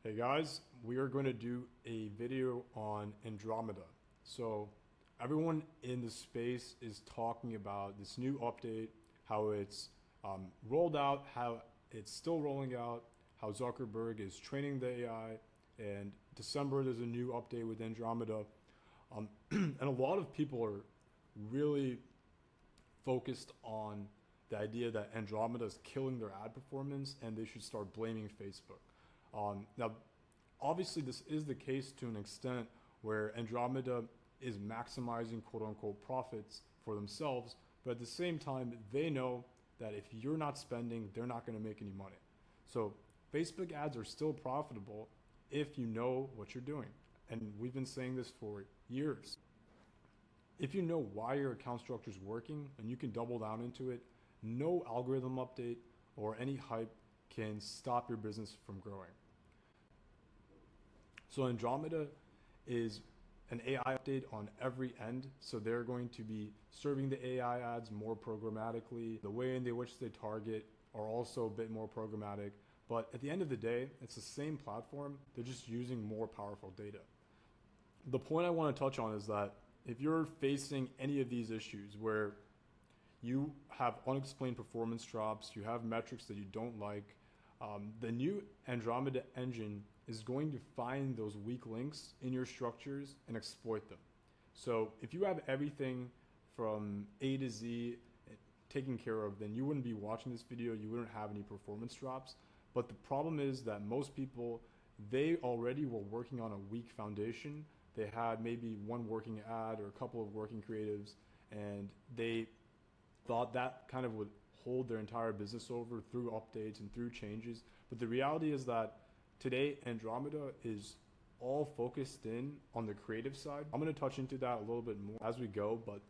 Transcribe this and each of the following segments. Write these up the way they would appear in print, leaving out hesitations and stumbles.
Hey guys, we are going to do a video on Andromeda. So everyone in the space is talking about this new update, how it's rolled out, how it's still rolling out, how Zuckerberg is training the AI, and December there's a new update with Andromeda. And a lot of people are really focused on the idea that Andromeda is killing their ad performance and they should start blaming Facebook. Now, obviously, this is the case to an extent where Andromeda is maximizing quote unquote profits for themselves, but at the same time, they know that if you're not spending, they're not going to make any money. So, Facebook ads are still profitable if you know what you're doing. And we've been saying this for years. If you know why your account structure is working and you can double down into it, no algorithm update or any hype can stop your business from growing. So Andromeda is an AI update on every end. So they're going to be serving the AI ads more programmatically. The way in which they target are also a bit more programmatic. But at the end of the day, it's the same platform. They're just using more powerful data. The point I want to touch on is that if you're facing any of these issues where you have unexplained performance drops, you have metrics that you don't like, the new Andromeda engine is going to find those weak links in your structures and exploit them. So if you have everything from A to Z taken care of, then you wouldn't be watching this video, you wouldn't have any performance drops. But the problem is that most people, they already were working on a weak foundation. They had maybe one working ad or a couple of working creatives, and they thought that kind of would hold their entire business over through updates and through changes. But the reality is that today Andromeda is all focused in on the creative side. I'm going to touch into that a little bit more as we go, but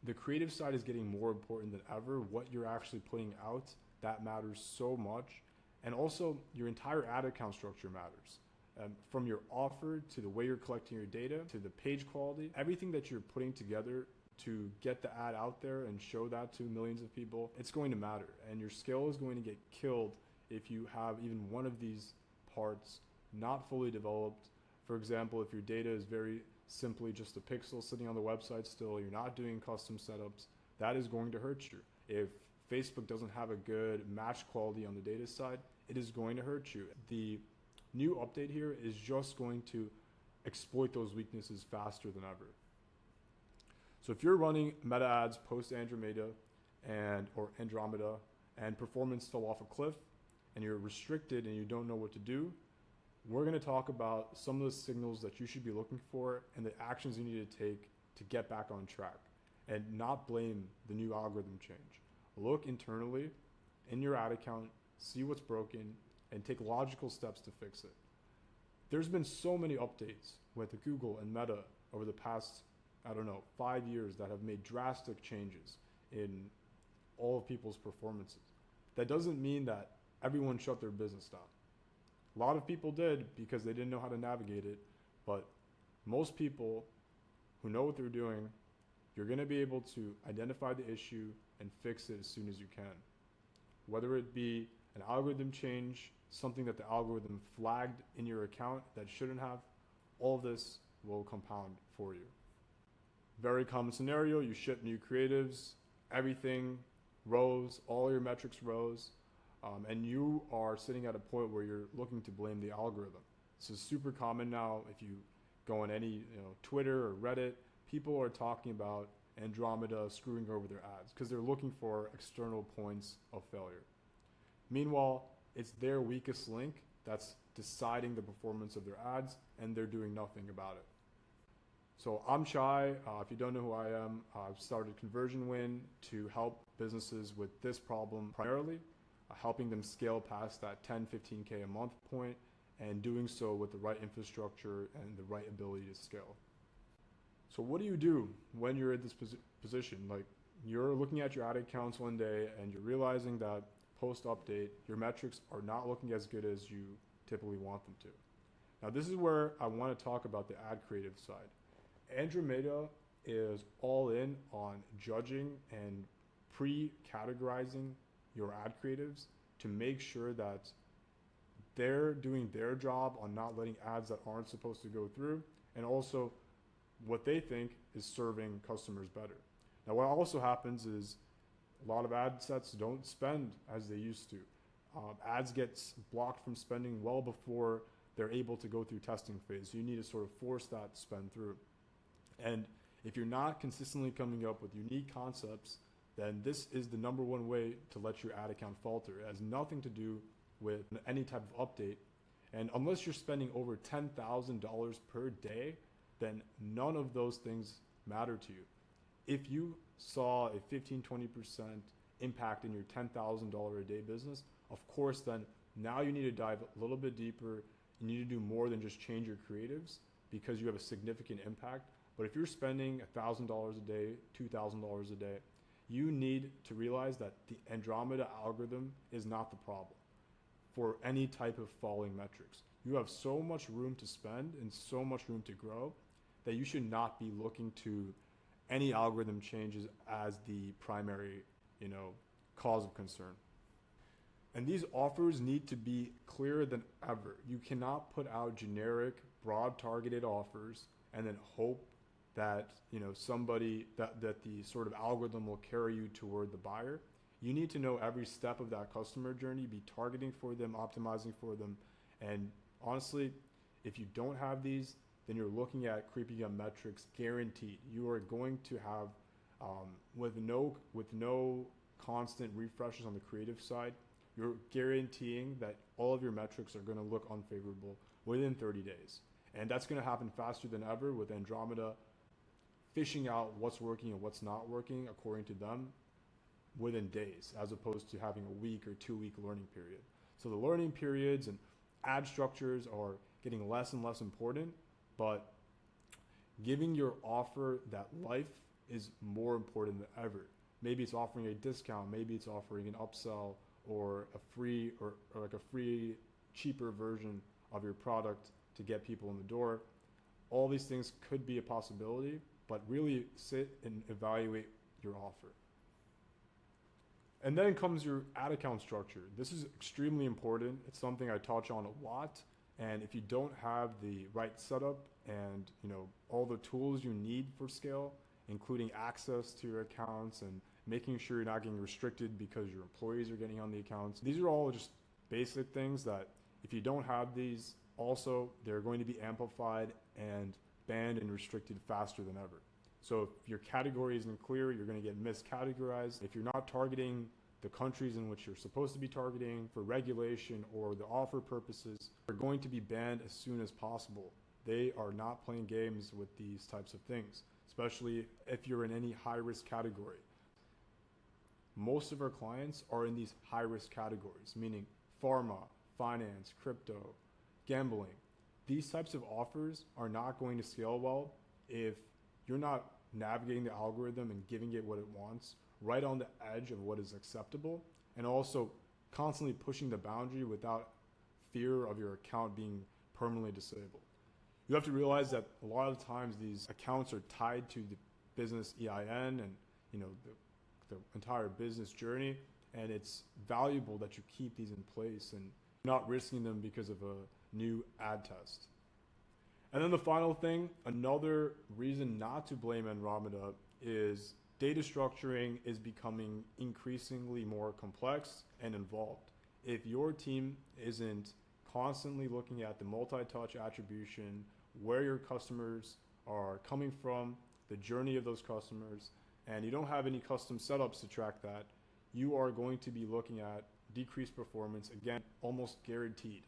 the creative side is getting more important than ever. What you're actually putting out, that matters so much. And also your entire ad account structure matters. From your offer to the way you're collecting your data to the page quality, everything that you're putting together to get the ad out there and show that to millions of people, it's going to matter. And your scale is going to get killed if you have even one of these parts not fully developed. For example, if your data is very simply just a pixel sitting on the website still, you're not doing custom setups, that is going to hurt you. If Facebook doesn't have a good match quality on the data side, it is going to hurt you. The new update here is just going to exploit those weaknesses faster than ever. So if you're running meta ads post Andromeda or Andromeda and performance fell off a cliff and you're restricted and you don't know what to do, we're going to talk about some of the signals that you should be looking for and the actions you need to take to get back on track and not blame the new algorithm change. Look internally in your ad account, see what's broken, and take logical steps to fix it. There's been so many updates with Google and Meta over the past 5 years that have made drastic changes in all of people's performances. That doesn't mean that everyone shut their business down. A lot of people did because they didn't know how to navigate it, but most people who know what they're doing, you're going to be able to identify the issue and fix it as soon as you can. Whether it be an algorithm change, something that the algorithm flagged in your account that shouldn't have, all of this will compound for you. Very common scenario, you ship new creatives, everything rose, all your metrics rose, and you are sitting at a point where you're looking to blame the algorithm. This is super common now. If you go on any Twitter or Reddit, people are talking about Andromeda screwing over their ads because they're looking for external points of failure. Meanwhile, it's their weakest link that's deciding the performance of their ads, and they're doing nothing about it. So I'm Shai. If you don't know who I am, I've started Conversion Win to help businesses with this problem primarily, helping them scale past that 10, 15K a month point, and doing so with the right infrastructure and the right ability to scale. So what do you do when you're in this position? Like, you're looking at your ad accounts one day and you're realizing that post-update, your metrics are not looking as good as you typically want them to. Now, this is where I want to talk about the ad creative side. Andromeda is all in on judging and pre-categorizing your ad creatives to make sure that they're doing their job on not letting ads that aren't supposed to go through, and also what they think is serving customers better. Now, what also happens is a lot of ad sets don't spend as they used to. Ads get blocked from spending well before they're able to go through testing phase. So you need to sort of force that spend through. And if you're not consistently coming up with unique concepts, then this is the number one way to let your ad account falter. It has nothing to do with any type of update. And unless you're spending over $10,000 per day, then none of those things matter to you. If you saw a 15-20% impact in your $10,000 a day business, of course, then now you need to dive a little bit deeper. You need to do more than just change your creatives because you have a significant impact. But if you're spending $1,000 a day, $2,000 a day, you need to realize that the Andromeda algorithm is not the problem for any type of falling metrics. You have so much room to spend and so much room to grow that you should not be looking to any algorithm changes as the primary, cause of concern. And these offers need to be clearer than ever. You cannot put out generic, broad targeted offers and then hope that that the sort of algorithm will carry you toward the buyer. You need to know every step of that customer journey, be targeting for them, optimizing for them. And honestly, if you don't have these, then you're looking at creeping up metrics guaranteed. You are going to have, with no constant refreshes on the creative side, you're guaranteeing that all of your metrics are going to look unfavorable within 30 days. And that's going to happen faster than ever with Andromeda fishing out what's working and what's not working according to them within days, as opposed to having a week or 2 week learning period. So the learning periods and ad structures are getting less and less important, but giving your offer that life is more important than ever. Maybe it's offering a discount, maybe it's offering an upsell or a free or like a free cheaper version of your product to get people in the door. All these things could be a possibility, but really sit and evaluate your offer. And then comes your ad account structure. This is extremely important. It's something I touch on a lot. And if you don't have the right setup and all the tools you need for scale, including access to your accounts and making sure you're not getting restricted because your employees are getting on the accounts, these are all just basic things that if you don't have these, also they're going to be amplified and banned and restricted faster than ever. So if your category isn't clear, you're going to get miscategorized. If you're not targeting the countries in which you're supposed to be targeting for regulation or the offer purposes, they're going to be banned as soon as possible. They are not playing games with these types of things, especially if you're in any high-risk category. Most of our clients are in these high-risk categories, meaning pharma, finance, crypto, gambling. These types of offers are not going to scale well if you're not navigating the algorithm and giving it what it wants right on the edge of what is acceptable, and also constantly pushing the boundary without fear of your account being permanently disabled. You have to realize that a lot of times these accounts are tied to the business EIN and the entire business journey, and it's valuable that you keep these in place and not risking them because of a new ad test. And then the final thing, another reason not to blame Andromeda is data structuring is becoming increasingly more complex and involved. If your team isn't constantly looking at the multi-touch attribution, where your customers are coming from, the journey of those customers, and you don't have any custom setups to track that, you are going to be looking at decreased performance, again, almost guaranteed.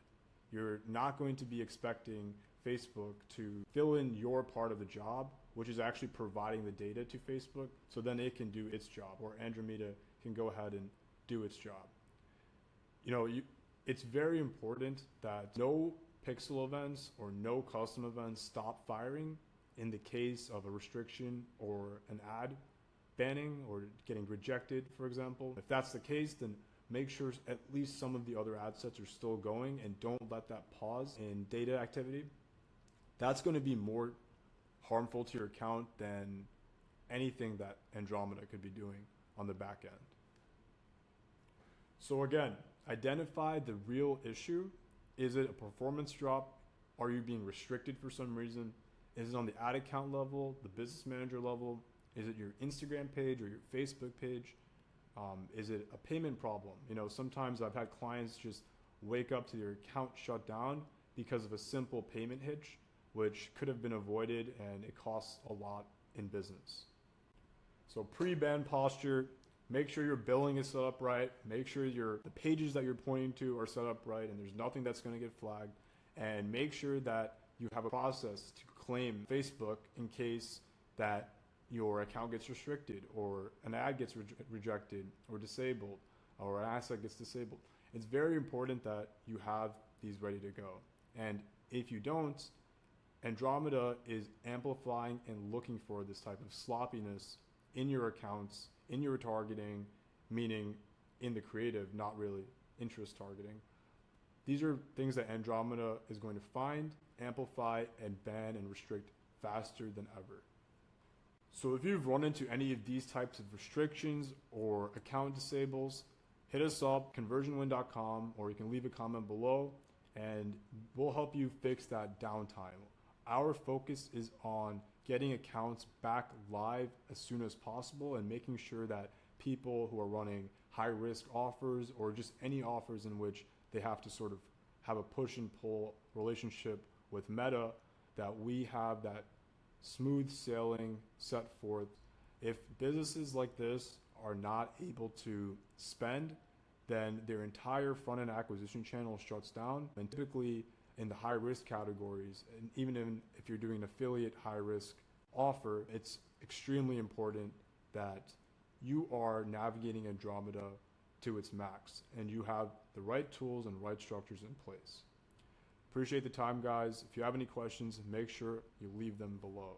You're not going to be expecting Facebook to fill in your part of the job, which is actually providing the data to Facebook, so then it can do its job, or Andromeda can go ahead and do its job. It's very important that no pixel events or no custom events stop firing in the case of a restriction or an ad banning or getting rejected, for example. If that's the case, then make sure at least some of the other ad sets are still going and don't let that pause in data activity. That's going to be more harmful to your account than anything that Andromeda could be doing on the back end. So again, identify the real issue Is it a performance drop? Are you being restricted for some reason? Is it on the ad account level, the business manager level? Is it your Instagram page or your Facebook page? Is it a payment problem? You know, sometimes I've had clients just wake up to their account shut down because of a simple payment hitch, which could have been avoided, and it costs a lot in business. So pre-ban posture, make sure your billing is set up right, make sure the pages that you're pointing to are set up right and there's nothing that's going to get flagged, and make sure that you have a process to claim Facebook in case that your account gets restricted or an ad gets rejected or disabled or an asset gets disabled. It's very important that you have these ready to go. And if you don't, Andromeda is amplifying and looking for this type of sloppiness in your accounts, in your targeting, meaning in the creative, not really interest targeting. These are things that Andromeda is going to find, amplify, and ban and restrict faster than ever. So if you've run into any of these types of restrictions or account disables, hit us up, conversionwin.com, or you can leave a comment below and we'll help you fix that downtime. Our focus is on getting accounts back live as soon as possible and making sure that people who are running high risk offers or just any offers in which they have to sort of have a push and pull relationship with Meta, that we have that smooth sailing set forth. If businesses like this are not able to spend, then their entire front end acquisition channel shuts down. And typically in the high risk categories, and even if you're doing an affiliate high risk offer, it's extremely important that you are navigating Andromeda to its max and you have the right tools and right structures in place. Appreciate the time, guys. If you have any questions, make sure you leave them below.